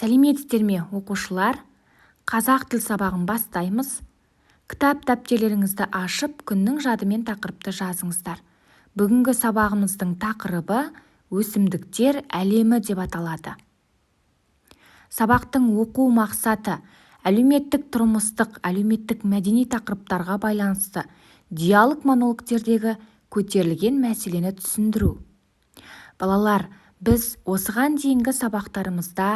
Сәлеметсіздер ме, оқушылар? Қазақ тіл сабағын бастаймыз. Кітап дәптерлеріңізді ашып, күннің жады мен тақырыпты жазыңыздар. Бүгінгі сабағымыздың тақырыбы өсімдіктер әлемі деп аталады. Сабақтың оқу мақсаты әлеуметтік тұрмыстық, әлеуметтік мәдени тақырыптарға байланысты диалог монологтердегі көтерілген мәселені түсіндіру. Балалар, біз осыған дейінгі сабақтарымызда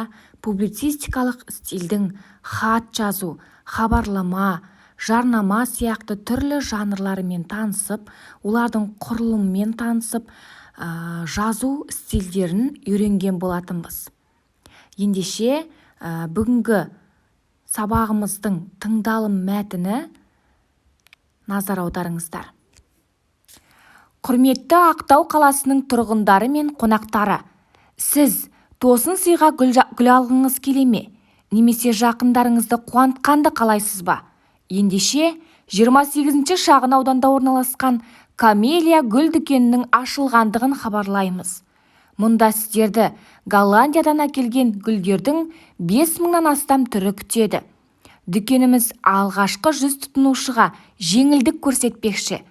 публицистикалық стильдің хат жазу, хабарлама, жарнама сияқты түрлі жанрларымен танысып, олардың құрылымымен танысып, жазу стильдерін үйренген болатынбыз. Ендеше бүгінгі сабағымыздың тыңдалым мәтіні назар аударыңыздар. Құрметті Ақтау қаласының тұрғындары мен қонақтары, сіз тосын сыйға гүл алғыңыз келе ме? Немесе жақындарыңызды қуантқанды қалайсыз ба? Ендеше 28-ші шағын ауданда орналасқан Камелия гүл дүкенінің ашылғандығын хабарлаймыз. Мұнда сіздерді Голландиядан әкелген гүлдердің 5000-нан астам түрі күтеді. Дүкеніміз алғашқы 100 тұтынушыға жеңілдік көрсетпекші.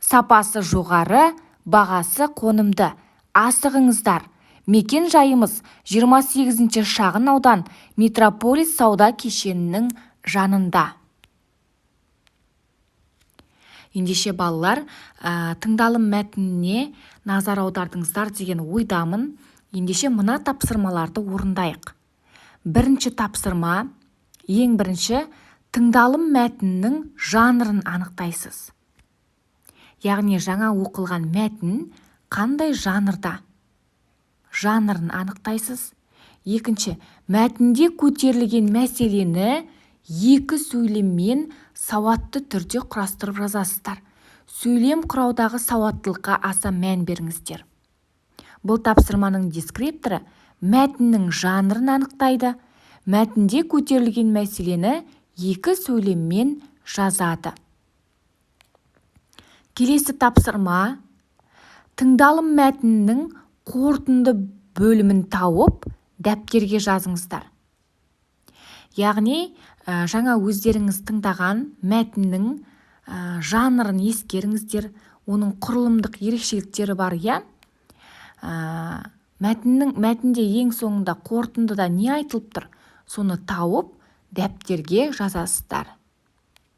Сапасы жоғары, бағасы қонымды. Асығыңыздар. Мекен жайымыз 28-ші шағын аудан Метрополис сауда кешенінің жанында. Ендеше балалар, тыңдалым мәтініне назар аудардыңыздар деген ойдамын. Ендеше мына тапсырмаларды орындайық. Бірінші тапсырма, ең бірінші, тыңдалым мәтінінің жанрын анықтайсыз. Яғни жаңа оқылған мәтін қандай жанрда? Жанрын анықтайсыз. Екінші, мәтінде көтерілген мәселені екі сөйлеммен сауатты түрде құрастырып жазасыздар. Сөйлем құраудағы сауаттылыққа аса мән беріңіздер. Бұл тапсырманың дескрипторы мәтіннің жанрын анықтайды. Мәтінде көтерілген мәселені екі сөйлеммен жазады. Келесі тапсырма, тыңдалым мәтінінің қорытынды бөлімін тауып, дәптерге жазыңыздар. Яғни, жаңа өздеріңіз тыңдаған мәтіннің жанрын ескеріңіздер, оның құрылымдық ерекшеліктері бар, я? Мәтінде ең соңында қорытындыда не айтылып тұр, соны тауып, дәптерге жазасыздар.